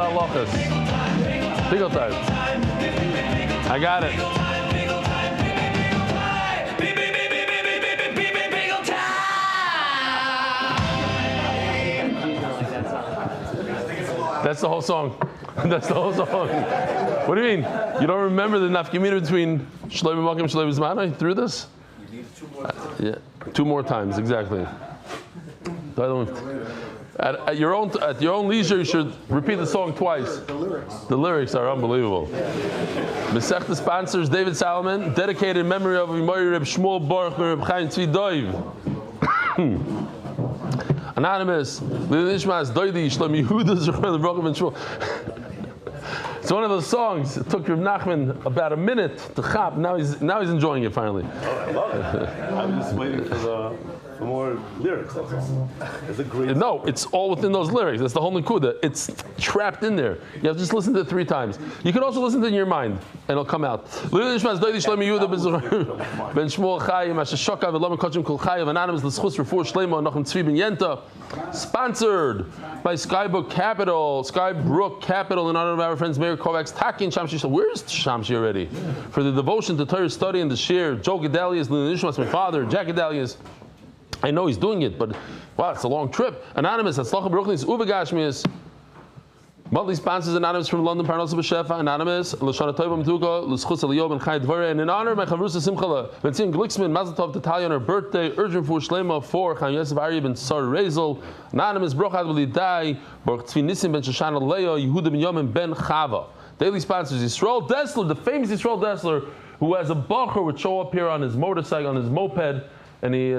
the halachas. Pickle time. I got it. That's the whole song. That's the whole song. What do you mean? You don't remember the nafkamina between Shloim Makim and Shloim Zmanai through this? You need 2 more times. Yeah, 2 more times, exactly. At your own leisure, you should repeat the song twice. The lyrics are unbelievable. Masechta sponsors David Salomon, dedicated in memory of Imori Reb Shmuel Baruch Reb Chaim Tzvi Doiv. Anonymous, Lilishmas Doidi Shlomi Yehuda Zechron Baruch Ben Shmuel. It's one of those songs. It took Reb Nachman about a minute to chop. Now he's enjoying it finally. Oh, I love it. I'm just waiting for more lyrics. That's all. It's a great. No, it's all within those lyrics. That's the whole nikuda. It's trapped in there. You have to just listen to it 3 times. You can also listen to it in your mind, and it'll come out. Anonymous, L'schus refuah shlema nachum tzvi ben yenta. Sponsored by Skybrook Capital, in honor of our friends Meir Kovacs, Taki and Shamshi. Where's Shamshi already? For the devotion to Torah study and the Shiur. Joe Gedalius, Nishmas, my father, Jack Gedalius. I know he's doing it, but wow, it's a long trip. Anonymous, Atzlacha Baruchnis, Uvegashmias. Monthly sponsors Anonymous from London, Parnasa B'Shefa, Anonymous, L'Shana Tova M'Tuka, L'Schus Eliyob and Chai Dvorah, and in honor of my Chavrusa Simchala, Benzin Glicksman, Mazel Tov to Talia on her birthday, urgent for Shlema for Chaim Yosef Aryeh ben Sar Rezel, Anonymous, Brochad V'Lidai, Baruch Tzvi Nisim ben Shoshana Leo, Yehuda ben Yom ben Chava. Daily sponsors Yisrael Dessler, the famous Yisrael Dessler, who as a bacher would show up here on his motorcycle, on his moped, and he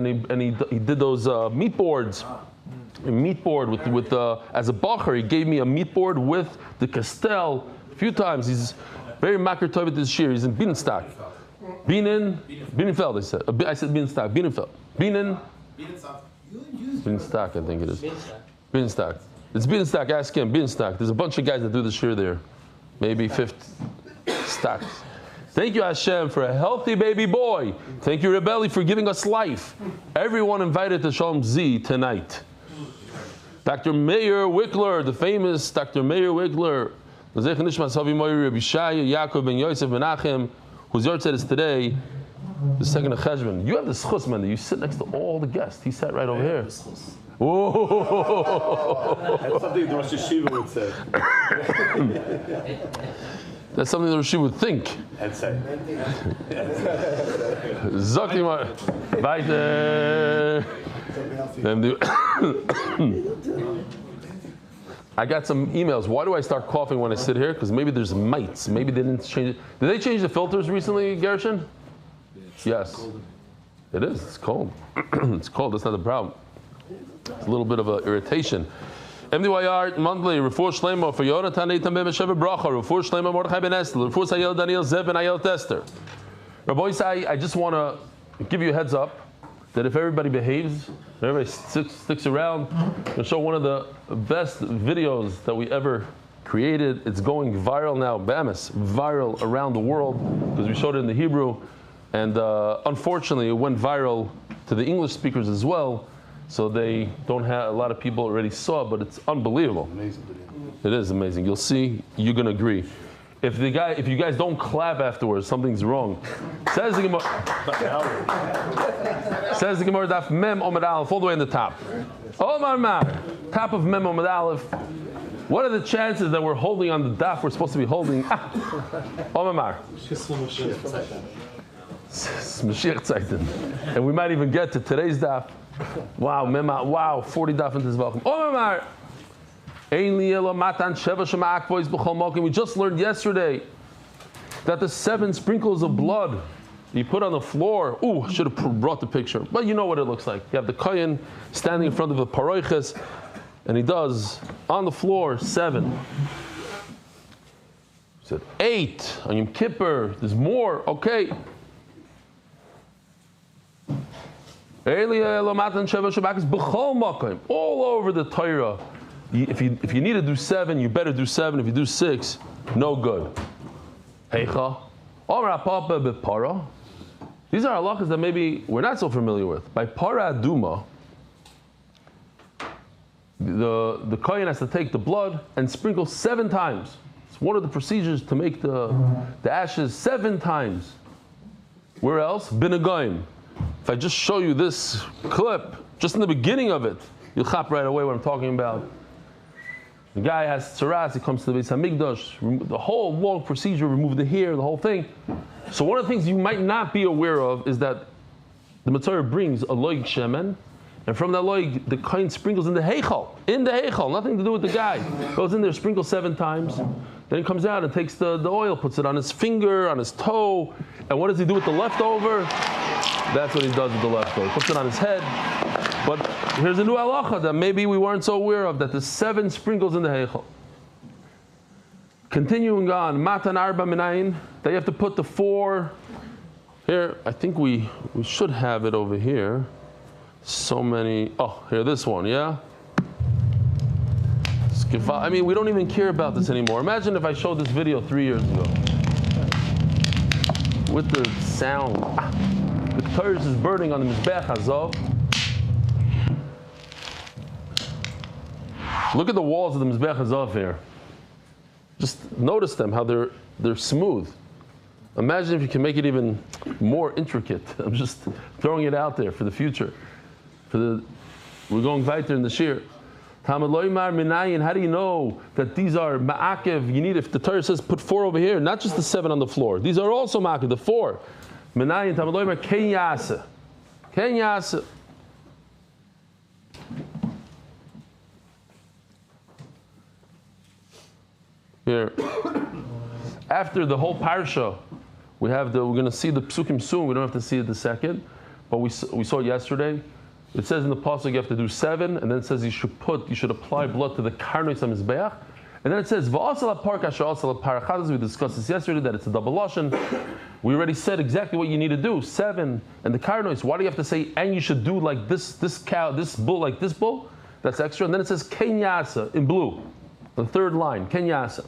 did those meat boards. A meat board with as a bacher, he gave me a meat board with the Castell a few times. He's very makar tov this year. He's in Bienenstock. Bienenfeld, I said. I said Bienenstock. Bienenfeld. Bienenstock, I think it is. Bienenstock. It's Bienenstock. Ask him. Bienenstock. There's a bunch of guys that do this year there. Maybe 50 stocks. Thank you, Hashem, for a healthy baby boy. Thank you, Rebelli, for giving us life. Everyone invited to Shalom Z tonight. Dr. Meir Wickler, the famous Dr. Meir Wickler, Yaakov ben Yosef Menachem, whose yahrzeit is today, the second of Cheshvan. You have the schus, man. You sit next to all the guests. He sat right over here. Whoa! That's something the Rosh Yeshiva would say. That's something the Rosh would think. And say. Zakimar. Weiter. I got some emails. Why do I start coughing when I sit here? Because maybe there's mites. Maybe they didn't change it. Did they change the filters recently, Gershon? Yes. It is. It's cold. It's cold. That's not the problem. It's a little bit of an irritation. MDYR monthly. Refuah Shlema for Yonatan Eitan Ben Sheva Bracha. Refuah Shlema Mordechai Ben Esther. Refuah Sayel Daniel Zev Ben Ayel Tester. Rabbi Isai, I just want to give you a heads up that if everybody behaves, if everybody sticks around, we'll show one of the best videos that we ever created. It's going viral now, Bamis, viral around the world, because we showed it in the Hebrew, and unfortunately it went viral to the English speakers as well, so they don't have, a lot of people already saw it, but it's unbelievable. Amazing video. It is amazing. You'll see, you're going to agree. If you guys don't clap afterwards, something's wrong. Says the Gemara. Says the Gemara Daf Mem Amud Aleph, all the way in the top. Omar Mar, top of Mem Amud Aleph. What are the chances that we're holding on the daf we're supposed to be holding? Omar Mar. Mashiach Tzaitin. And we might even get to today's daf. Wow, Mema. Wow, 40 daf into Zevachim. Omar Mar. We just learned yesterday that the 7 sprinkles of blood you put on the floor. Ooh, I should have brought the picture. But you know what it looks like. You have the kohen standing in front of a paroiches, and he does on the floor 7. He said 8 on Yom Kippur. There's more. Okay. All over the Torah. If you need to do 7, you better do 7. If you do 6, no good. Heicha. These are halachas that maybe we're not so familiar with. By para aduma, the kohen has to take the blood and sprinkle 7 times. It's one of the procedures to make the ashes 7 times. Where else? Binagayim. If I just show you this clip, just in the beginning of it, you'll chop right away what I'm talking about. The guy has tzaras, he comes to the Beis Hamikdash, the whole long procedure, remove the hair, the whole thing. So one of the things you might not be aware of is that the Motzei brings a loig shemen, and from that loig, the kohen sprinkles in the heichal, nothing to do with the guy. Goes in there, sprinkles 7 times, then he comes out and takes the oil, puts it on his finger, on his toe, and what does he do with the leftover? That's what he does with the leftover. He puts it on his head. But here's a new halacha that maybe we weren't so aware of, that the 7 sprinkles in the heichal. Continuing on, matan arba minayin, that you have to put the 4 here. I think we should have it over here. So many. Oh, here, this one, yeah? I mean, we don't even care about this anymore. Imagine if I showed this video 3 years ago. With the sound. The Torah is burning on the Mizbech Hazov. Look at the walls of the Mizbech Hazov here. Just notice them, how they're smooth. Imagine if you can make it even more intricate. I'm just throwing it out there for the future. We're going weiter in the Shiur. How do you know that these are ma'akev? You need, if the Torah says put 4 over here, not just the 7 on the floor. These are also ma'akev, the 4. Minayin tamad loymar ken yasa. Ken yasa. Here. After the whole parsha, we're going to see the psukim soon. We don't have to see it the second, but we saw it yesterday. It says in the pasuk you have to do 7, and then it says you should apply blood to the karnos on mizbeach, and then it says v'asal apar kasher asal apar. We discussed this yesterday that it's a double lashon. We already said exactly what you need to do. 7 and the karnos. Why do you have to say and you should do like this cow, this bull like this bull? That's extra. And then it says ken yasa in blue, the 3rd line ken yasa.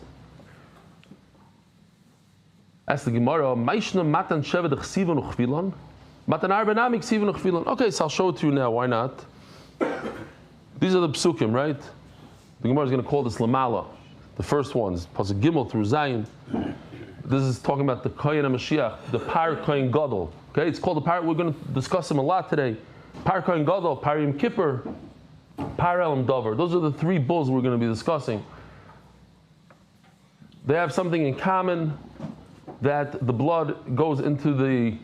Ask the Gemara, Maishna matan sheva d'chsivan uchvilon. Okay, so I'll show it to you now. Why not? These are the psukim, right? The Gemara is going to call this lamala. The first ones, pasuk gimel through zayin. This is talking about the kohen HaMashiach, the par kohen gadol. Okay, it's called the par. We're going to discuss him a lot today. Par kohen gadol, par yom kippur, par elam dover. Those are the 3 bulls we're going to be discussing. They have something in common, that the blood goes into the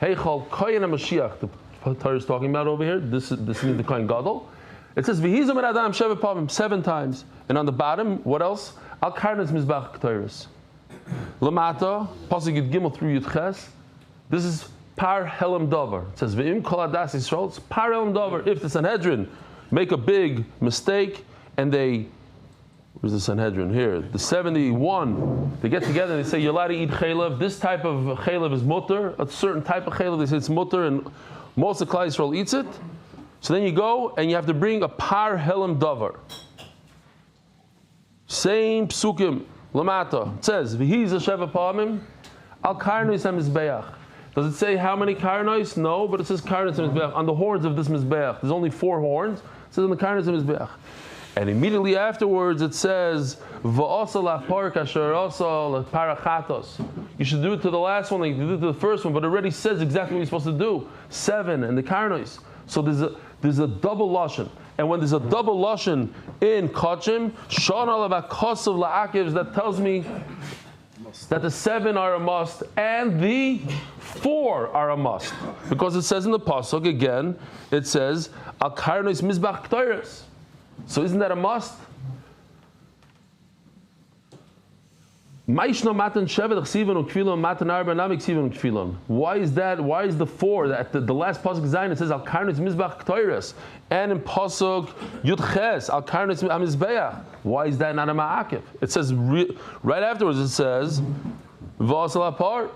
heichal kohen HaMashiach. The Torah is talking about over here. This is the kohen gadol. It says v'hizam et adam sheva pavim 7 times, and on the bottom, what else? Al karnas mizbach k'toiris. Lamata pasuk yud gimel through yud ches. This is par helam davar. It says ve'im kol adas Yisrael. It's par helam davar. If the Sanhedrin make a big mistake and they, where's the Sanhedrin? Here, the 71, they get together and they say, you're allowed to eat chaylev. This type of chaylev is mutter. A certain type of chaylev, they say it's mutter, and most of Klal Yisrael eats it. So then you go and you have to bring a par helam davar. Same psukim, lamata. It says, v'hiz sheva pamim, al karnos ha-mizbeach. Does it say how many karnos? No, but it says karnos ha-mizbeach. On the horns of this mizbeach, there's only 4 horns. It says on the karnos ha-mizbeach. And immediately afterwards it says, v'asal apar kasher asal parachatos. You should do it to the last one, like you did to the first one, but it already says exactly what you're supposed to do. 7 and the karnos. So there's a double lashon. And when there's a double lashon in kachim, shon alav akasav la'akivs, that tells me that the 7 are a must and the 4 are a must. Because it says in the pasuk again, it says, al karnos mizbach k'toiros. So isn't that a must? Why is that? Why is the 4 that the last pasuk zayin it says al karnos mizbach k'toiros, and in pasuk yud ches al karnos mizbeach? Why is that not a ma'akev? It says right afterwards. It says v'asal apar,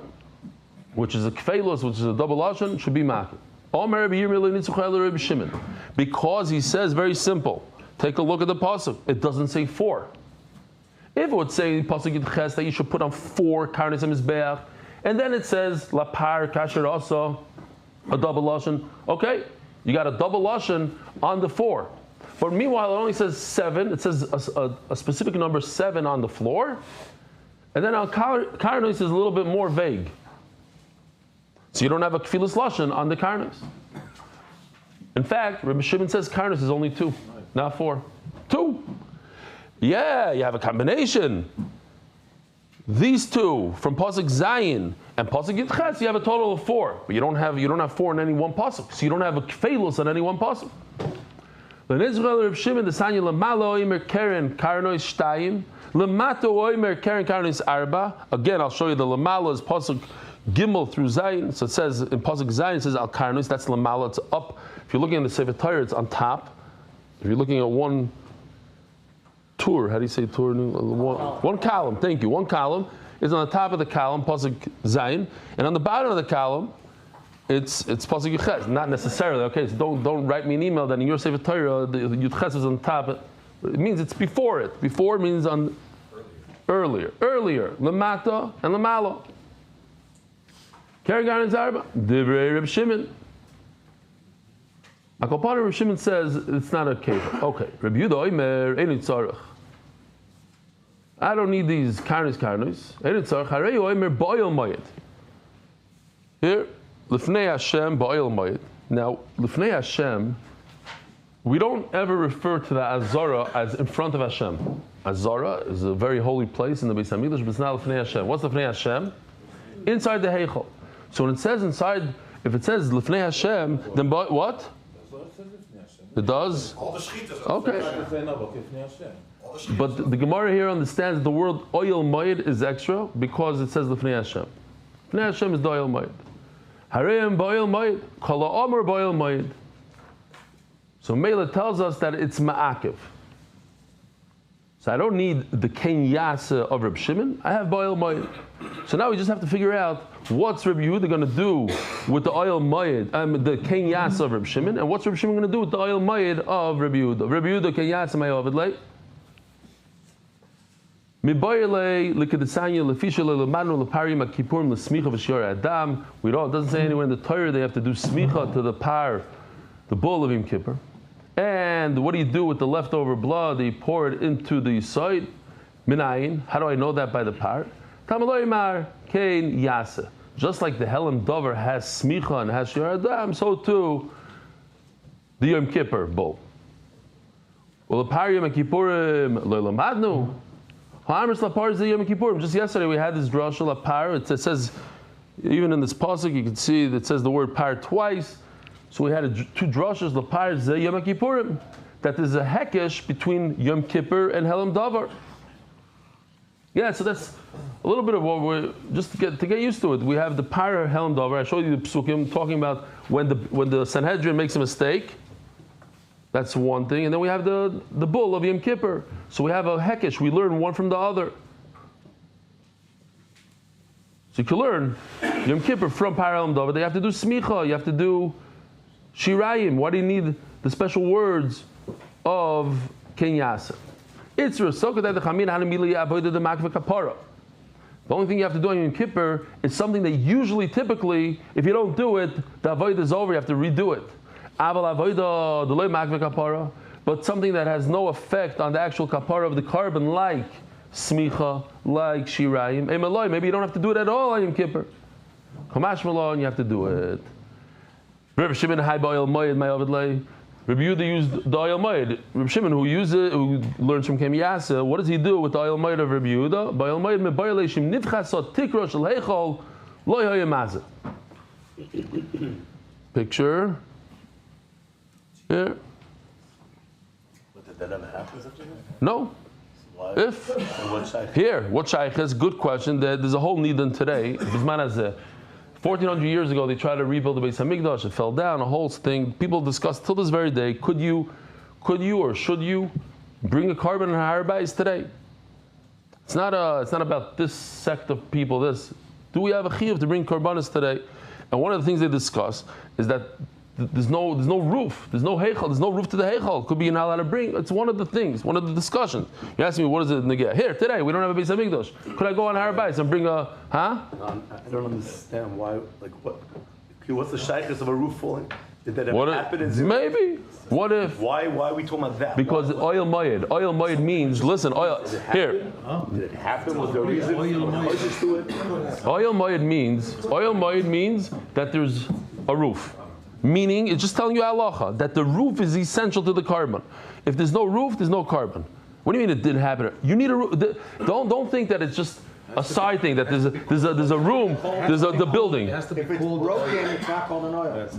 which is a kfeilos, which is a double lashon, should be ma'akev. Because he says very simple. Take a look at the pasuk. It doesn't say 4. If it would say pasuk yud ches that you should put on 4 karnos mizbeach, and then it says lapar kasher also a double lashon. Okay, you got a double lashon on the 4. But meanwhile, it only says 7. It says a specific number 7 on the floor. And then al-karnos is a little bit more vague. So you don't have a kfilas lashon on the karnos. In fact, Rabbi Shimon says karnos is only 2, not 4. 2. Yeah, you have a combination. These two from pasuk Zayin and pasuk Yitches, you have a total of 4, but you don't have 4 in any one pasuk, so you don't have a kfeilos on any one pasuk. L'nizral Reb Shimon the Sanya lemalo oimer keren karnois shtayim lemato oimer keren karnois arba. Again, I'll show you the lemalo is pasuk Gimel through Zayin. So it says in pasuk Zayin it says al karnois. That's lemalo. It's up. If you're looking at the Sefer Torah, it's on top. If you're looking at one tour, how do you say tour? One column. Thank you. One column is on the top of the column, pasuk Zayin, and on the bottom of the column, it's pasuk Yudches. Not necessarily. Okay, so don't write me an email that in your Sefer Torah the Yudches is on top. It means it's before it. Before means on earlier. Lemata and lemalo. Kerigan and Zarba. Divrei Reb Shimon. Akopana Reb Shimon says it's not a kever. Okay. Reb Yehuda Oimer Einit Tzarech. I don't need these karnos. Einit Tzarech Harei Oimer Ba'oil Mayit. Here, Lifnei Hashem Ba'oil Mayit. Now, Lifnei Hashem, we don't ever refer to the Azara as in front of Hashem. Azara is a very holy place in the Beis Hamikdash, but it's not Lifnei Hashem. What's Lifnei Hashem? Inside the Heichal. So when it says inside, if it says Lifnei Hashem, then what? It does? Okay. But the Gemara here understands the word oil mayid is extra because it says Lifnei Hashem. Lifnei Hashem is the oil mayid. Hareim ba'oil mayid. Kala omer ba'oil mayid. So Mela tells us that it's ma'akiv. So I don't need the Ken Yasa of Reb Shimon. I have ba'oil mayid. So now we just have to figure out what's Reb Yehuda going to do with the oil mayid, the Ken Yasa of Reb Shimon, and what's Reb Shimon going to do with the oil mayid of Reb Yehuda. Reb Yehuda Ken Yasa ma'ovid lei. We know, it doesn't say anywhere in the Torah they have to do smicha to the par, the bull of Yom Kippur. And what do you do with the leftover blood? They pour it into the side. Minayin. How do I know that by the par? Just like the Helam Dover has smicha and has Shiur Adam, so too the Yom Kippur bull. Well, the par Yom Kippurim lo'lamadnu. Just yesterday we had this drasha lapar. It says, even in this pasuk, you can see that it says the word par twice. So we had two drashas lapar ze Yom Kippurim. That there's a hekesh between Yom Kippur and Helam Davar. Yeah, so that's a little bit of what we're just to get used to it. We have the par Helam Davar. I showed you the psukim talking about when the Sanhedrin makes a mistake. That's one thing. And then we have the bull of Yom Kippur. So we have a hekesh. We learn one from the other. So you can learn Yom Kippur from Param Davar. They have to do smicha. You have to do shirayim. Why do you need the special words of kenyasa? The only thing you have to do on Yom Kippur is something that usually, typically, if you don't do it, the avodah is over. You have to redo it. But something that has no effect on the actual kapara of the carbon, like smicha, like shirayim. Maybe you don't have to do it at all on Yom Kippur. Kamash malon, you have to do it. Reb Shimon hai ba'oil mayid ma'ovid. Reb Yehuda used the oil mayid. Reb Shimon, who learns from Kem Yasa, what does he do with the oil mayid of Reb Yehuda? Ba'oil mayid me ba'oil shim nivchasot tikro shel heichol lo yoyemazeh. Picture. Here. But did that ever happen? No. Why? If. What shaykh is? Good question. There's a whole nidan today. 1400 years ago, they tried to rebuild the Beis Hamikdash. It fell down. A whole thing. People discuss till this very day. Could you or should you bring a carbon in Har Beis today? It's not about this sect of people. Do we have a chiyuv to bring karbanis today? And one of the things they discuss is that there's no roof, there's no heichal, there's no roof to the heichal. Could be you're not allowed to bring. It's one of the things, one of the discussions. You ask me, what is it negeh? Here today, we don't have a Beis Hamikdash. Could I go on Har Beis and bring a? I don't understand why. Like what? Okay, what's the shaykhs of a roof falling? Did that What ever if, happen in Zivachim? maybe. What if? Why are we talking about that? Because oil moed. Oil moed means, listen, oil, here. Did it happen? Was there a reason? Oil moed means that there's a roof. Meaning, it's just telling you halacha, that the roof is essential to the carbon. If there's no roof, there's no carbon. What do you mean it didn't happen? You need a roof. Don't think that it's just a side thing, that there's a room, the building. It has to be cooled. Broken, it's not called an oil.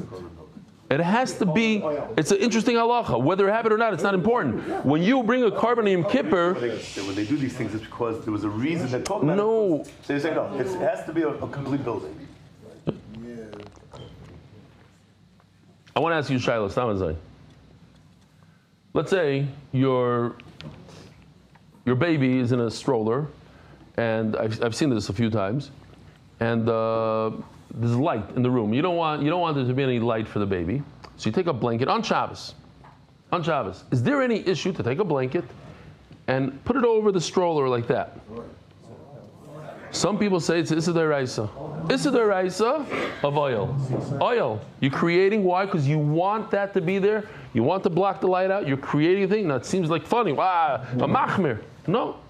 It has to be, it's an interesting halacha. Whether it happened or not, it's not important. When you bring a carbon in Yom Kippur, When they do these things, it's because there was a reason they're talking about no. it. So you're saying, no, it has to be a complete building. I want to ask you, Shiloh, Stamazai. Let's say your baby is in a stroller, and I've seen this a few times, and there's light in the room. You don't want there to be any light for the baby, so you take a blanket on Shabbos. On Shabbos, is there any issue to take a blanket and put it over the stroller like that? Some people say it's Issa D'Oraisa. Issa D'Oraisa of oil. Oil. You're creating, why? Because you want that to be there. You want to block the light out. You're creating a thing. Now it seems like funny. Wow, a machmir. No.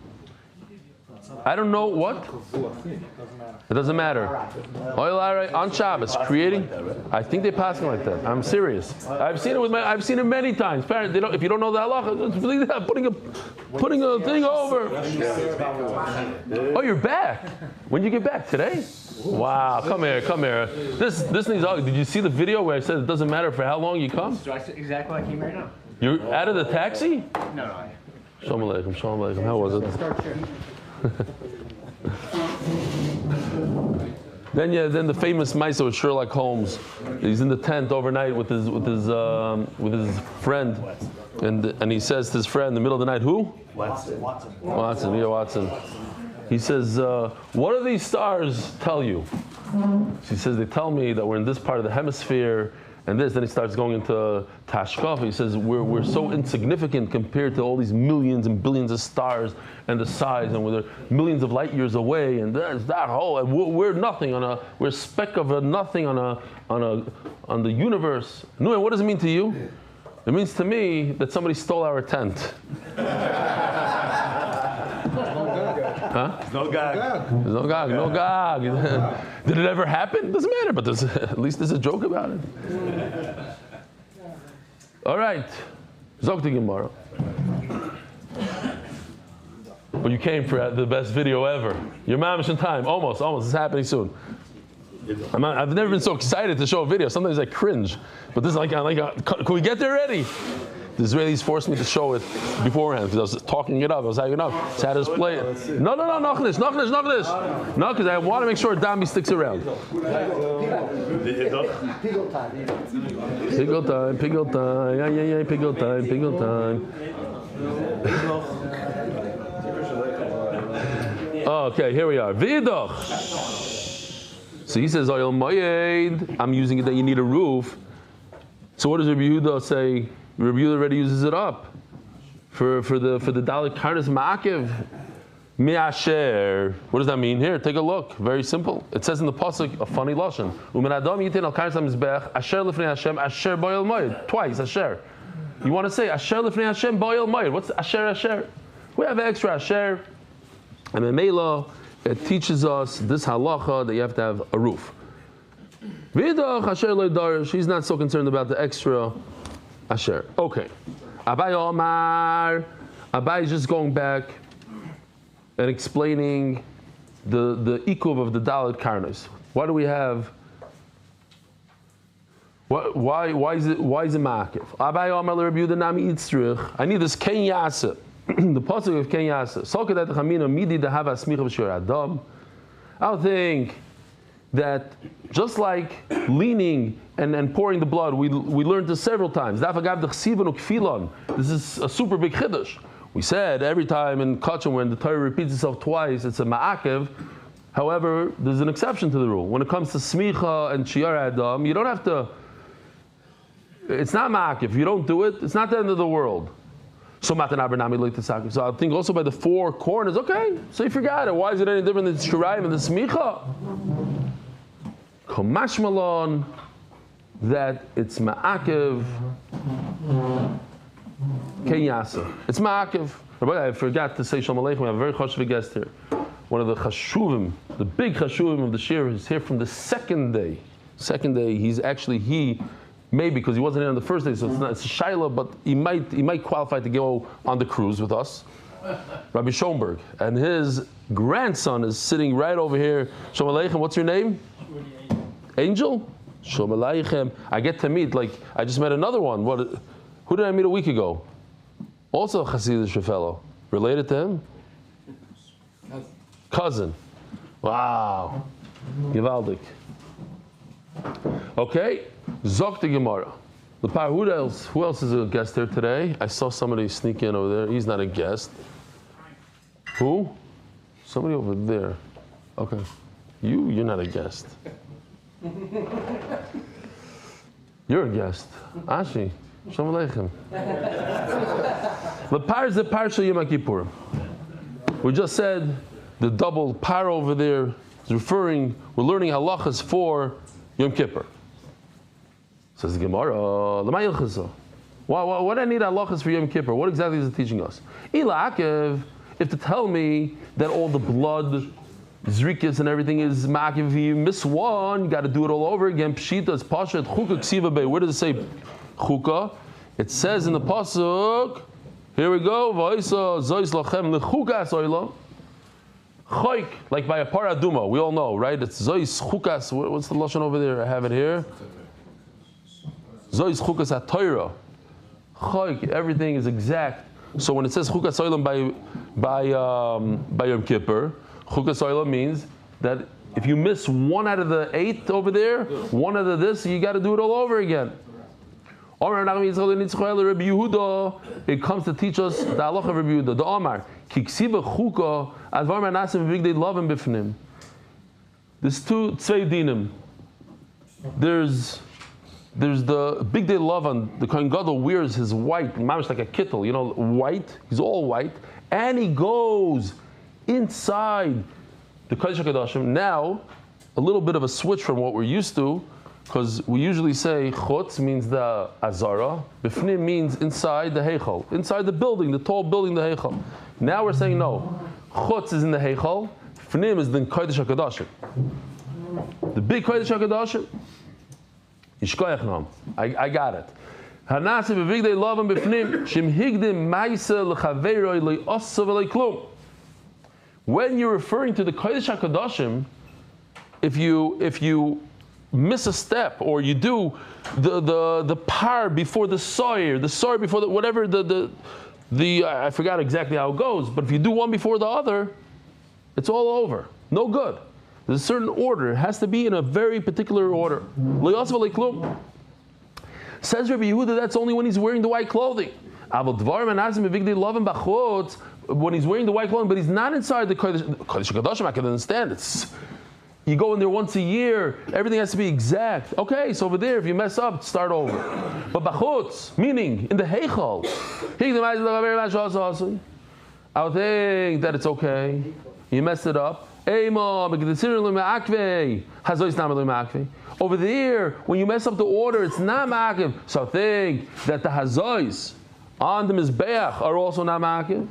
I don't know what. It doesn't matter. Oil on Shabbos, creating. I think they pass it like that. I'm serious. I've seen it many times. Parents, if you don't know the halacha, putting a thing over. Oh, you're back. When did you get back? Today? Wow, come here. This needs. Did you see the video where I said it doesn't matter for how long you come? Exactly like I came right now. You're out of the taxi? No. Shalom aleichem. How was it? Then the famous Maisa with Sherlock Holmes. He's in the tent overnight with his friend, and he says to his friend in the middle of the night, who? Watson. He says, what do these stars tell you? She says, they tell me that we're in this part of the hemisphere and this. Then he starts going into Tashkaf. He says, we're so insignificant compared to all these millions and billions of stars and the size, and we're millions of light years away, and there's that whole, and we're nothing we're a speck of a nothing on the universe. No, what does it mean to you? It means to me that somebody stole our tent. Huh? No gag. There's no gag. Did it ever happen? Doesn't matter, but at least there's a joke about it. All right. Zok to Gemara. But you came for the best video ever. Your mamish in time. Almost. It's happening soon. I've never been so excited to show a video. Sometimes I cringe. But this is like can we get there already? The Israelis forced me to show it beforehand because I was talking it up. I was hyping up. So I had to display it. No, knock this. No, because I want to make sure Dami sticks around. Piggle time. Yeah, piggle time. Okay, here we are. V'idach. So he says, Oyel Moyed. I'm using it that you need a roof. So what does Rabbi Yehuda say? Rabbi Yehuda already uses it up for the Dalit Karnas Ma'akev Mi'asher. What does that mean? Here, take a look. Very simple. It says in the pasuk a funny lashon. Umen Adam yitin al Karnas HaMizbech Asher Lifnei Hashem Asher Bo'el Moed. Twice Asher. You want to say Asher Lifnei Hashem Bo'el Moed. What's Asher? We have extra Asher, and Memela it teaches us this halacha that you have to have a roof. V'idach Asher lo darish. He's not so concerned about the extra Asher. Okay. Abai Omar. Abai is just going back and explaining the ikuv of the Dalit Karnas. Why do we have? Why is it ma'akev? Abai Omar le Rabbi Yehuda nami itzrich. I need this ken yaseh. The pasuk of ken yaseh. Soket et chamina midi dehava smicha v'shir adam. I would think that just like leaning and pouring the blood, we learned this several times. This is a super big chiddush. We said every time in Kachim when the Torah repeats itself twice, it's a ma'akev. However, there's an exception to the rule. When it comes to smicha and shiur adam, you don't have to. It's not ma'akev. If you don't do it, it's not the end of the world. So I think also by the four corners, okay, so you forgot it. Why is it any different than Shirayim and the Smicha? Kamash Malon, that it's ma'akev kenyasa. It's ma'akev. I forgot to say Shalom Aleichem. We have a very chashuv guest here. One of the chashuvim, the big chashuvim of the shiur, is here from the second day. Second day, he maybe because he wasn't here on the first day, so it's a shaila, but he might qualify to go on the cruise with us. Rabbi Schoenberg, and his grandson is sitting right over here. Shalom Aleichem. What's your name? Angel. Shalom Aleichem. I get to meet, I just met another one. Who did I meet a week ago? Also a Hasidic fellow. Related to him? Cousin. Wow. Givaldik. Okay. Zok the Gemara. Who else is a guest here today? I saw somebody sneak in over there. He's not a guest. Who? Somebody over there. Okay. You're not a guest. You're a guest. Ashi. Shalom Aleichem. The par is the Parsha Yom Kippur. We just said the double par over there is referring, we're learning halachas for Yom Kippur. Says the Gemara, why do I need halachas for Yom Kippur? What exactly is it teaching us? If to tell me that all the blood, zrikas and everything is ma'akev, if you miss one, you got to do it all over again. Pshita is pasha, chukah ksiva bay. Where does it say chukah? It says in the pasuk, here we go, v'oisa zois lachem lechukas oila. Choik, like by a paraduma, we all know, right? It's zois chukas. What's the lashon over there? I have it here. Zois chukas ha-Torah. Choik, everything is exact. So when it says chukas oilam by Yom Kippur, chukas oilam means that if you miss one out of the 8 over there, one out of this, you got to do it all over again. It comes to teach us the halacha of Rabbi Yehuda. The Omar, kiksiva chuka advar manasim big day love and bifnim. There's two tzvei dinim. There's the big day love on the Kohen Gadol wears his white, mamish like a kittel, white. He's all white, and he goes inside the Kodesh HaKadoshim. Now, a little bit of a switch from what we're used to, because we usually say chutz means the azara, bifnim means inside the heichal, inside the building, the tall building, the heichal. Now we're saying no, chutz is in the heichal, bifnim is the Kodesh HaKadoshim. The big Kodesh HaKadoshim. Yishkoyach nam. I got it. Hanasi b'vigdei lavam b'fnim shim higdim ma'isa l'chaveiroi le'osav le'klum. When you're referring to the Kodesh HaKadoshim, if you miss a step, or you do the par before the soyer before the whatever the I forgot exactly how it goes, but if you do one before the other, it's all over. No good. There's a certain order. It has to be in a very particular order. Says Rabbi Yehuda, that's only when he's wearing the white clothing. When he's wearing the white clothing, but he's not inside the Kodesh HaKadoshim, I can understand. You go in there once a year, everything has to be exact. Okay, so over there, if you mess up, start over. But bachutz, meaning in the heichal, I would think that it's okay. You messed it up. Over there, when you mess up the order, it's not ma'akev. So think that the hazois on the mizbeach are also not ma'akev.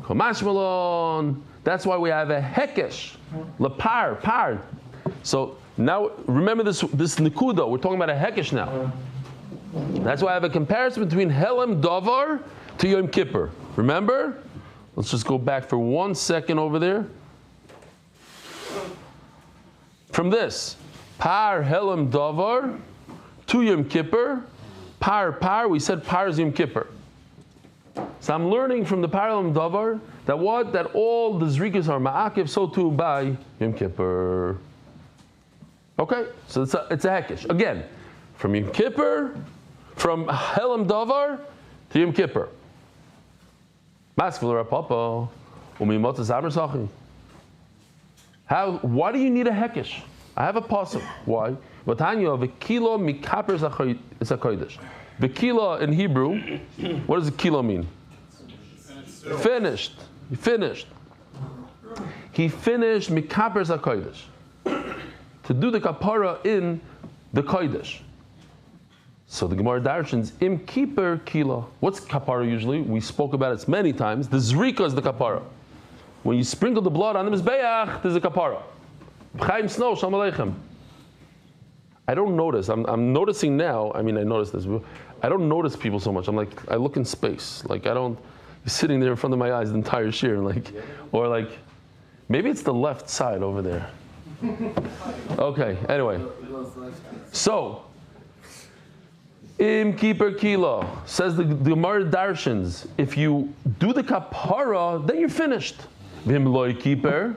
Kamash Malon. That's why we have a hekesh, par. So now remember this nikuda. We're talking about a hekesh now. That's why I have a comparison between Helem Davar to Yom Kippur. Remember? Let's just go back for 1 second over there. From this, Par Helem Davar to Yom Kippur. Par, we said Par is Yom Kippur. So I'm learning from the Par Helem Davar that all the zrikas are ma'akev, so too by Yom Kippur. Okay, so it's a hekesh. Again, from Yom Kippur, from Helem Davar to Yom Kippur. Why do you need a hekesh? I have a pasuk. Why? V'kila in Hebrew, what does kilo mean? Finished. He finished. He finished mikaper zakodesh. To do the kapara in the kodesh. So the Gemara darshans im kiper kila. What's kapara usually? We spoke about it many times. The zrika is the kapara. When you sprinkle the blood on the mizbeach, there's a kapara. Chaim snow shalom aleichem. I don't notice. I'm noticing now. I mean, I noticed this. I don't notice people so much. I'm like, I look in space. Like I don't. You're sitting there in front of my eyes the entire shiur, like, or like, maybe it's the left side over there. Okay. Anyway, so im kiper kilo says the Gemara darshans. If you do the kapara, then you're finished. Vim loy kiper.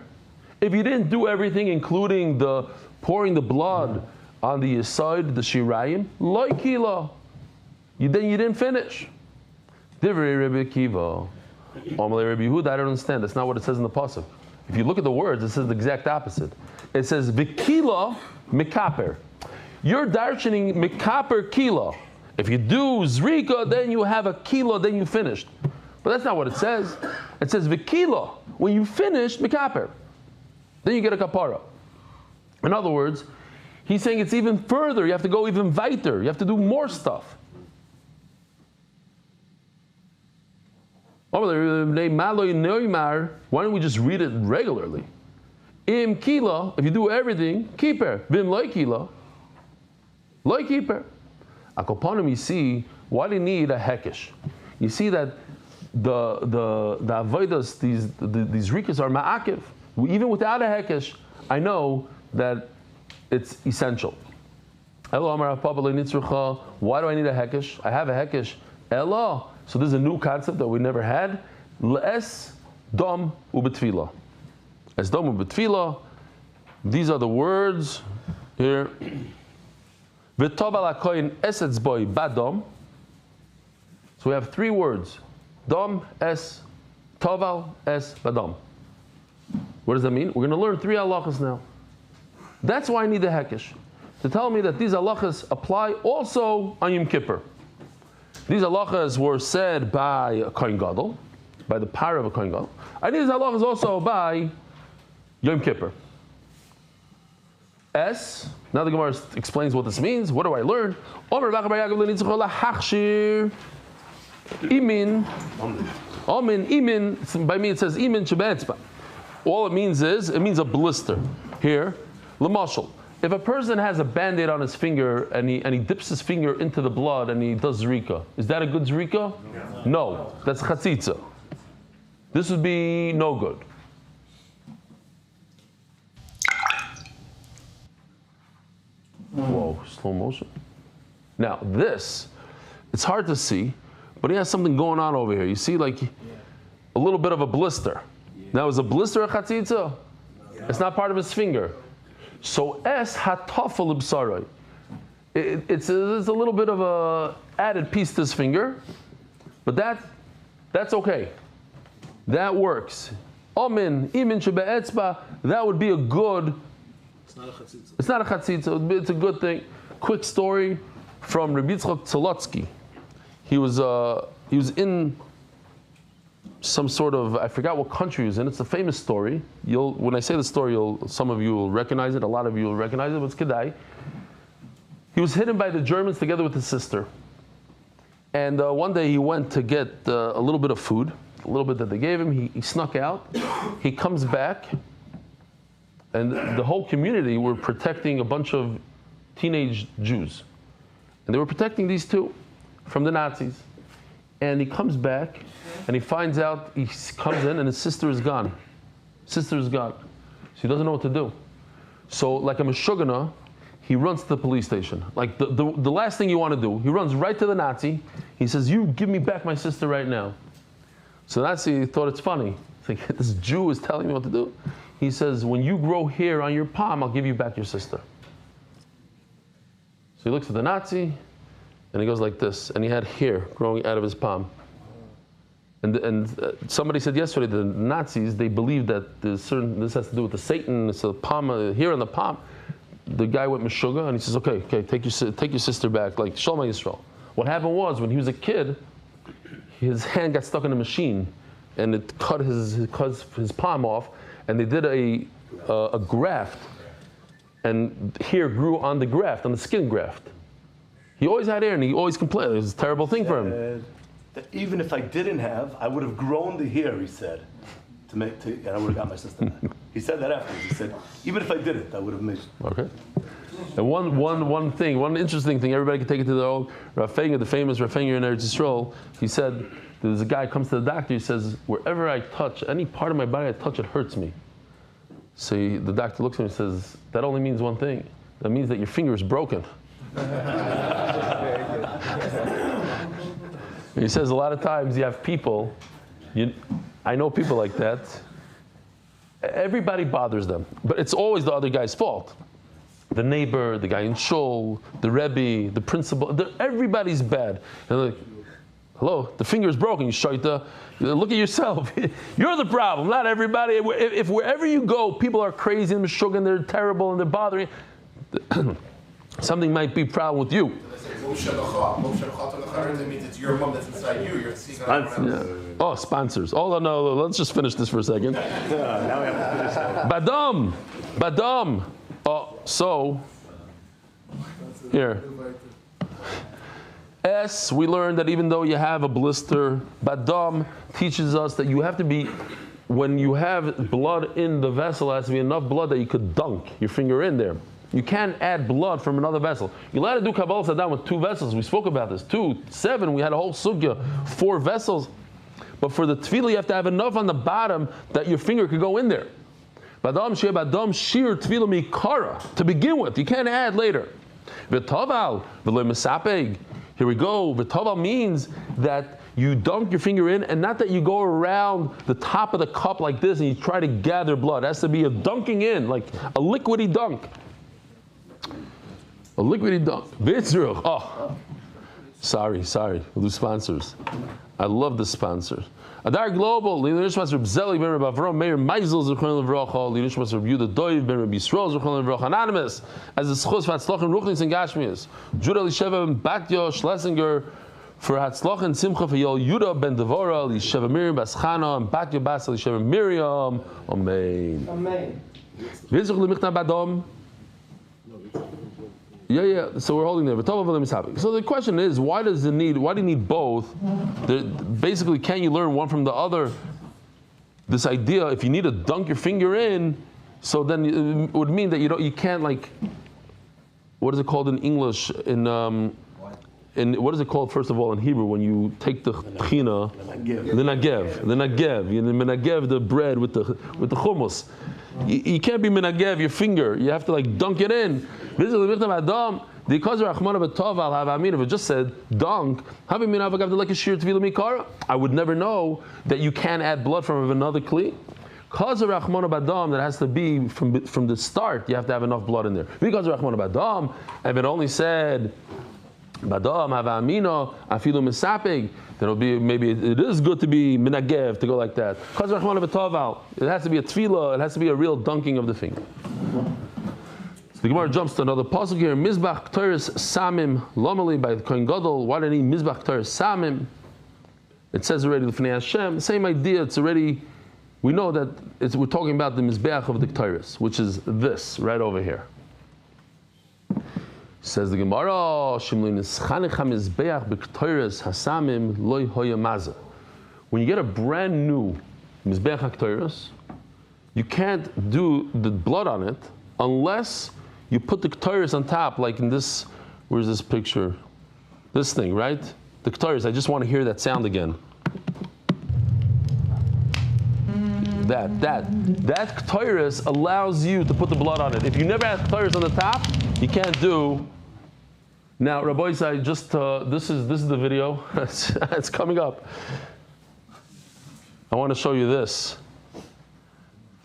If you didn't do everything, including the pouring the blood on the side, the shirayim, loy kilo, then you didn't finish. Divrei Rabbi Akiva, Amalei Rabbi Yehuda. I don't understand. That's not what it says in the pasuk. If you look at the words, it says the exact opposite. It says vikila mikaper. You're darshaning mikaper kilo. If you do zrika, then you have a kilo, then you finished. But that's not what it says. It says vikila. When you finish mikaper, then you get a kapara. In other words, he's saying it's even further. You have to go even weiter. You have to do more stuff. Why don't we just read it regularly? Im kilo, if you do everything, keeper. Vim loy kilo, loy keeper. Akoponim, you see, why do you need a hekesh? You see that the avodas, these rikas are ma'akiv. Even without a hekesh, I know that it's essential. Why do I need a hekesh? I have a hekesh. Elo. So this is a new concept that we never had. Le'es dom ubetfila. Es dom ubetfila. These are the words here. V'tov al hakoyin esetz boy badom. So we have three words. Dom, es, toval, es, badom. What does that mean? We're going to learn three halachas now. That's why I need the hekesh. To tell me that these halachas apply also on Yom Kippur. These halachas were said by a kohen gadol, by the power of a kohen gadol. I need these halachas also by Yom Kippur. S. Now the Gemara explains what this means. What do I learn? Imin. By me it says imin shebe'etzba. All it means is, it means a blister. Here, l'mashal. If a person has a band-aid on his finger and he dips his finger into the blood and he does zrika, is that a good zrika? No, that's chatzitza. This would be no good. Whoa, slow motion. Now this, it's hard to see, but he has something going on over here. You see like a little bit of a blister. Now is a blister a chatzitza? It's not part of his finger. So es hatafel b'sarai. It's a little bit of a added piece to his finger, but that's okay. That works. Omin imin shebe'etzba. That would be a good. It's not a chatzitza. It's not a chatzitza. It's a good thing. Quick story from Rabbi Yitzchak Tzolotsky. He was in some sort of, I forgot what country he was in. It's a famous story. When I say the story, some of you will recognize it. A lot of you will recognize it. But it's Kedai. He was hidden by the Germans together with his sister. And one day he went to get a little bit of food, a little bit that they gave him. He snuck out. He comes back, and the whole community were protecting a bunch of teenage Jews. And they were protecting these two from the Nazis. And he comes back, and he finds out, he comes in, and his sister is gone. Sister is gone. So he doesn't know what to do. So like a meshugana, he runs to the police station. Like the last thing you want to do, he runs right to the Nazi. He says, "You give me back my sister right now." So the Nazi thought it's funny. It's like, this Jew is telling me what to do. He says, "When you grow hair on your palm, I'll give you back your sister." So he looks at the Nazi, and he goes like this, and he had hair growing out of his palm. And somebody said yesterday, the Nazis, they believe that this has to do with the Satan, it's a palm, hair on the palm. The guy went Meshuggah, and he says, okay, take your sister back, like Shalom Yisrael. What happened was, when he was a kid, his hand got stuck in a machine, and it cut his palm off, and they did a graft and hair grew on the graft, on the skin graft. He always had hair, and he always complained. It was a terrible thing for him. That even if I didn't have, I would have grown the hair, he said, and I would have got my sister back. He said that after. He said, even if I did it, I would have made it. Okay. And one interesting thing, everybody can take it to their own. Rav Fenger, the famous Rav Fenger in Eretz Yisrael, he said, there's a guy comes to the doctor, he says, wherever I touch, any part of my body I touch, it hurts me. So the doctor looks at him and says, that only means one thing. That means that your finger is broken. He says a lot of times you have people, I know people like that, everybody bothers them, but it's always the other guy's fault. The neighbor, the guy in shul, the rebbe, the principal, everybody's bad. And they're like, hello, the finger is broken, you shaita. Look at yourself. You're the problem, not everybody. If wherever you go, people are crazy and meshug and they're terrible and they're bothering, something might be a problem with you. That means it's your mom that's inside you. You're seeing it. Oh, sponsors. Oh, no, let's just finish this for a second. Now we have to finish that. Badam. Oh, so, here. S, we learned that even though you have a blister, Badam teaches us that you have to be, when you have blood in the vessel, it has to be enough blood that you could dunk your finger in there. You can't add blood from another vessel. You're allowed to do Kabbalah Saddam with 2 vessels. We spoke about this. 2, 7, we had a whole sugya, 4 vessels. But for the tefillah, you have to have enough on the bottom that your finger could go in there. Badam Shiur tefillah mikara, to begin with. You can't add later. V'toval v'lo mesapeg. Here we go. V'toval means that you dunk your finger in, and not that you go around the top of the cup like this and you try to gather blood. It has to be a dunking in, like a liquidy dunk. A liquidy dunk. Vitzruch. Oh, sorry. We'll do sponsors. I love the sponsors. Adar Global, Leadership Reb Zeli ben Reb Avram Meir Meisel Zechron Levracha, Leadership Reb Yehuda Doiv ben Reb Yisrael Zechron Levracha. Anonymous, as the schus v'hatzlochem ruchnis and gashmias. Judah Lisheva ben Batyo Schlesinger for hatzlochem simcha for Yol Yudah ben Devora Lisheva Miriam Bas Chana and Batyo Bas Lisheva Miriam. Amen. Amen. V'zich lemichna badom. Yeah. So we're holding there. So the question is, why do you need both? Basically, can you learn one from the other? This idea, if you need to dunk your finger in, so then it would mean that you can't, like, what is it called in English? In what is it called first of all in Hebrew when you take the tchina, the nagev, you menagev the bread with the hummus. You can't be menagev your finger. You have to like dunk it in. If it just said dunk, I would never know that you can add blood from another kli. Because of Rachmana Badam, that has to be from the start. You have to have enough blood in there. Because of Rachmana Badam, if it only said Badam hava amino afilu misapig, then it'll be maybe it is good to be minagev to go like that. Because of Rachmana B'toval, it has to be a tefillah. It has to be a real dunking of the finger. The Gemara jumps to another pasuk here. Mizbach Torres Samim Lomali by the Kohen Gadol. Why do they need Mizbach Torres Samim? It says already L'fnei Hashem. Same idea. It's already. We know that we're talking about the Mizbeach of the Torres, which is this right over here. Says the Gemara, when you get a brand new Mizbeach HaKtoros, you can't do the blood on it unless you put the Ktoros on top, like in this, where's this picture? This thing, right? The Ktoros, I just want to hear that sound again. That Ktoros allows you to put the blood on it. If you never have Ktoros on the top, you can't do. Now, Rabbi Isai, just this is the video. It's coming up. I want to show you this.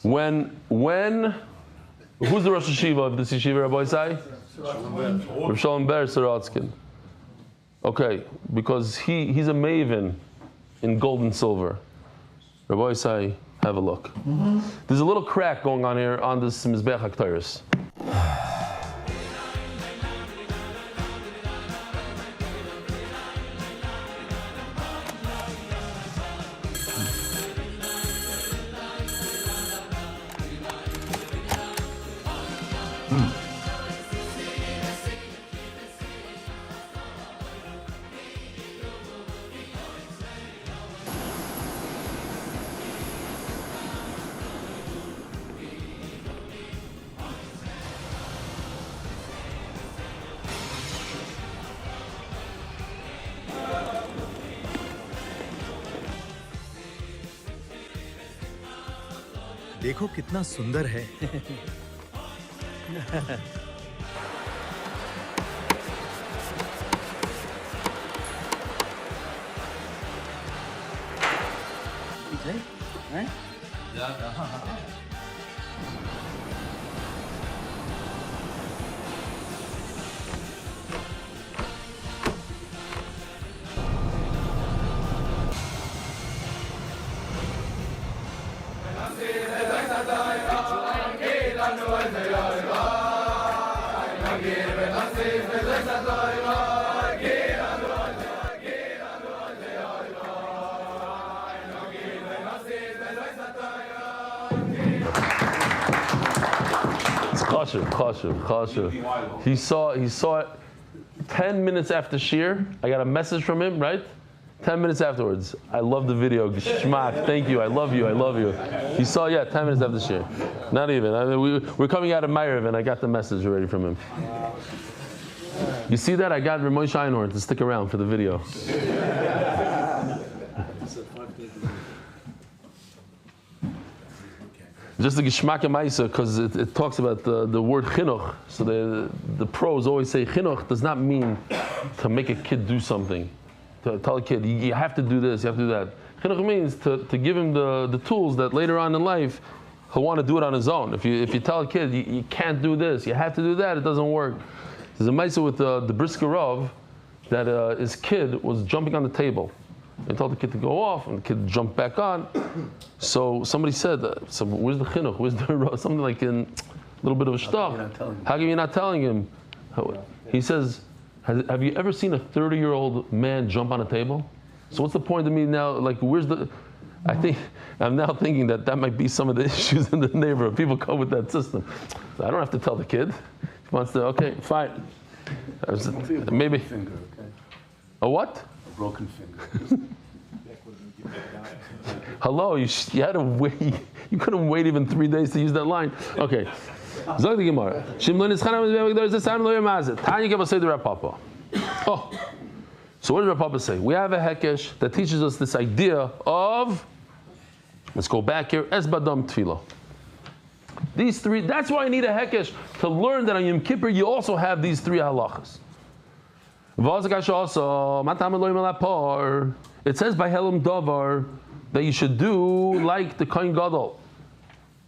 When who's the Rosh Yeshiva of this yeshiva, Rabbi Isai? Rav Shalom Ber Sorotzkin. Okay, because he's a maven in gold and silver. Rabbi Isai, have a look. There's a little crack going on here on this Mizbeach HaKtoros. देखो कितना सुंदर है। Chashuv. He saw it 10 minutes after Shiur. I got a message from him, right? 10 minutes afterwards. I love the video. Shmak, thank you. I love you. He saw, 10 minutes after Shiur. Not even. I mean, we're coming out of Meirev and I got the message already from him. You see that? I got Ramoy Scheinhorn to stick around for the video. Just the Geshmak Maisa, because it talks about the word chinuch. So the pros always say chinuch does not mean to make a kid do something. To tell a kid, you have to do this, you have to do that. Chinuch means to give him the tools that later on in life he'll want to do it on his own. If you tell a kid, you can't do this, you have to do that, it doesn't work. There's a Maisa with the Brisker Rav that his kid was jumping on the table. They told the kid to go off, and the kid jumped back on. So somebody said, "So where's the chinuch? Where's the something like in a little bit of a shtuch? How come you're not telling him?" He says, "Have you ever seen a 30-year-old man jump on a table? So what's the point of me now? Like, where's the?" I'm now thinking that might be some of the issues in the neighborhood. People come with that system. So I don't have to tell the kid. He wants to. Okay, fine. Maybe. Finger, okay? A what? Broken finger. Hello, you had to wait. You couldn't wait even 3 days to use that line. Okay. Zog the Gemara. Oh. So what does Rav Papa say? We have a hekesh that teaches us this idea of, let's go back here, esbadam tefillah. These three, that's why I need a hekesh, to learn that on Yom Kippur you also have these three halachas. It says by Helam Davar that you should do like the Kohen Gadol,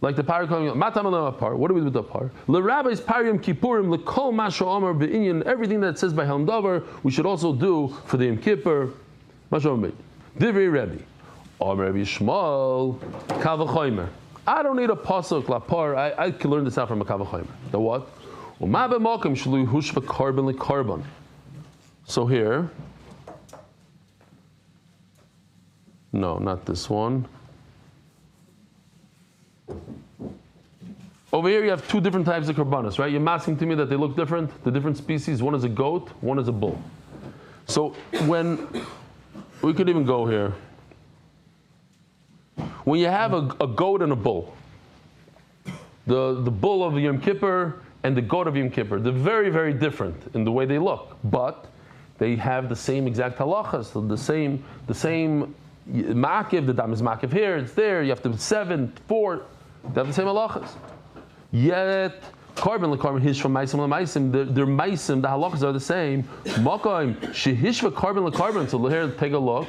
like the Par Kohen Gadol. What do we do with the Par? L'Rabbis Par Yom Kippurim l'Kol Masha Omer Be'inyan. Everything that says by Helam Davar, we should also do for the Yom Kippur. Masha Omer. Divrei Rebbe. Omer Rebbe Shmuel Kal V'Chomer. I don't need a pasuk lapar. I can learn this out from a Kal V'Chomer. The what? U'ma b'malkim shlu hushva karban l'karban. So here, no, not this one. Over here you have two different types of karbanos, right? You're asking to me that they look different, the different species. One is a goat, one is a bull. So when, we could even go here. When you have a goat and a bull, the bull of Yom Kippur and the goat of Yom Kippur, they're very, very different in the way they look, but they have the same exact halachas, so the same makiv, the dam is makiv here, it's there, you have to 7, 4, they have the same halachas. Yet, karban lekarban, hish from maisim lemaisim, their maisim, the halachas are the same. Makaim, shehishva karban lekarban, so here, take a look.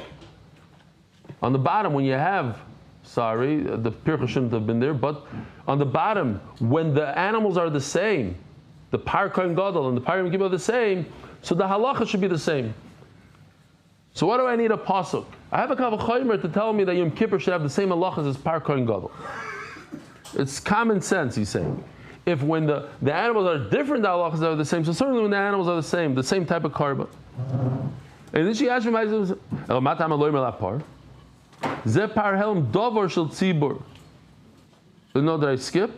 On the bottom, when you have, the pircha shouldn't have been there, but on the bottom, when the animals are the same, the par kohen gadol and the par yom kippur are the same, so the halacha should be the same. So what do I need a pasuk? I have a Kal V'Chomer to tell me that Yom Kippur should have the same halachas as Par Kohen Gadol. It's common sense, he's saying. If when the animals are different, the halachas are the same. So certainly when the animals are the same type of carbon. And then she asked me, "Matam aloy melapar, ze par helm dover shel tzibur." No, did I skip?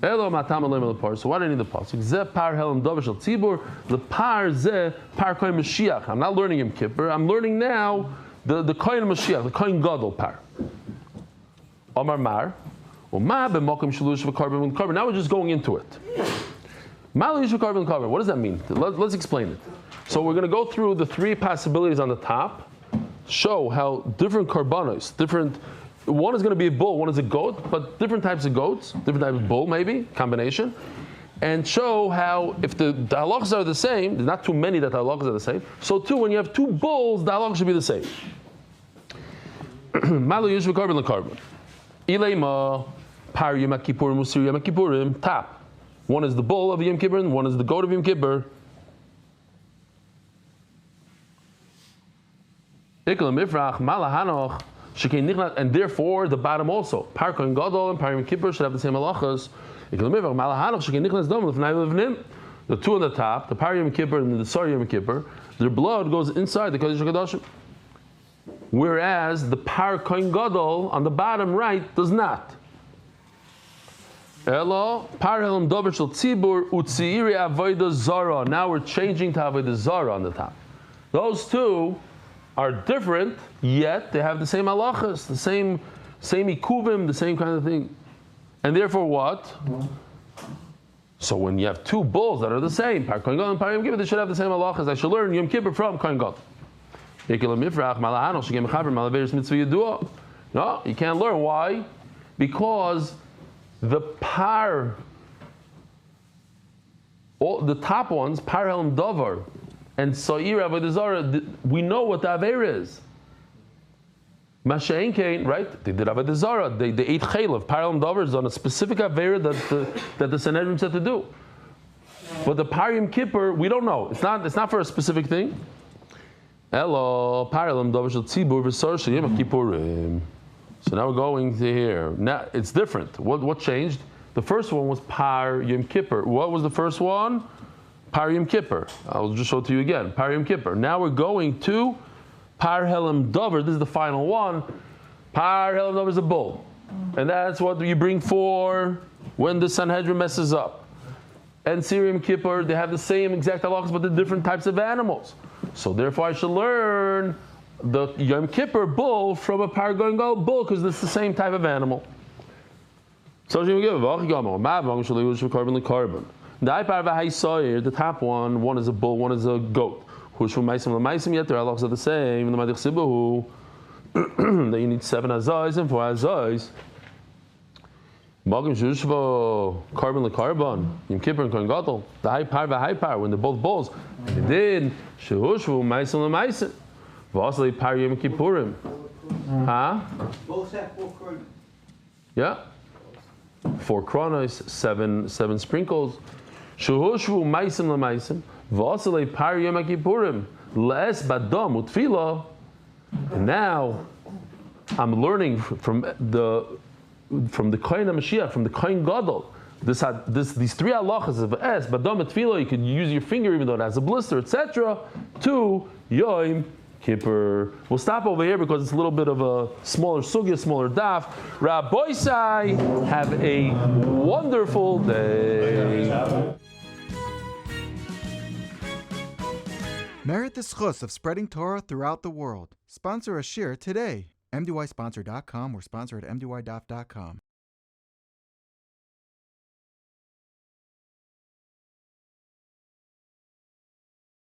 Elo matam aloy melapar. So why do I need the pasuk? Ze par helm dover shel tzibur. The par ze par kohen Mashiach. I'm not learning Yom Kippur. I'm learning now the kohen Mashiach, the kohen Gadol par. Omar mar. Now we're just going into it. What does that mean? Let's explain it. So we're going to go through the three possibilities on the top, show how different karbanos, different one is going to be a bull, one is a goat, but different types of goats, different types of bull maybe, combination, and show how if the halachas are the same, there's not too many that the halachas are the same, so too when you have two bulls, the halachas should be the same. Malu Yishva Karban LeKarban. Ilema, Par Yom Kippurim, Musir Yom Kippurim, Tap. One is the bull of Yom Kippur, and one is the goat of Yom Kippur. And therefore the bottom also. Par Kohen Gadol and Par Yom Kippur should have the same halachas. The two on the top, the Par Yom Kippur and the Sar Yom Kippur, their blood goes inside the Kodesh HaKadoshim. Whereas the Par Kohen Gadol on the bottom right does not. Elo Par Helam Dover Shel Tzibur Utziiri Avodah Zara. Now we're changing to Avodah Zara on the top. Those two are different, yet they have the same halachas, the same ikuvim, the same kind of thing. And therefore what? So when you have two bulls that are the same, Par Kohen Gadol and Par Yom Kippur, they should have the same halachas. I should learn Yom Kippur from Kohen Gadol. No, you can't learn. Why? Because the top ones, Par Helam Dover and Sa'ir Avodah Zara, we know what the Aver is. Masha'en Kain, right? They did Avodah Zara. They ate Chaylev. Par Helam Dover is on a specific Aver that the Sanhedrin said to do. But the Par Yom Kippur, we don't know. It's not for a specific thing. Hello, Par Helam Dover Shel Tzibur v'Sar Shel Yom Kippurim. So now we're going to here. Now it's different. What changed? The first one was Par Yom Kippur. What was the first one? Par Yom Kippur. I'll just show it to you again. Par Yom Kippur. Now we're going to Par Helam Dover. This is the final one. Par Helam Dover is a bull. And that's what you bring for when the Sanhedrin messes up. And Sir Yom Kippur, they have the same exact halachas, but the different types of animals. So therefore I should learn the Yom Kippur bull from a Par Kohen Gadol bull because it's the same type of animal. So the top one is a bull, one is a goat. Yet their halachas are the same. That you need 7 azais and 4 azais. Carbon LeKarban, Yom Kippur and Kohen Gadol, the high par, when they're both bulls. They did Shehushvu Ma'asim LeMa'asim, V'asalei Par Yom Kippurim. Huh? Both have 4 kronos. Yeah, 4 kronos, 7 sprinkles. Shehushvu Ma'asim LeMa'asim, V'asalei Par Yom Kippurim, Le'es Badam Utfila. And now I'm learning from the Kohen HaMashiach, from the Kohen Gadol, these 3 halachas of es, badam tefillah, you could use your finger even though it has a blister, etc., to Yom Kippur. We'll stop over here because it's a little bit of a smaller sugya, smaller daf. Rabboisai, have a wonderful day. Merit the schus of spreading Torah throughout the world. Sponsor a shiur today. MDYsponsor.com or sponsor at MDYDaf.com.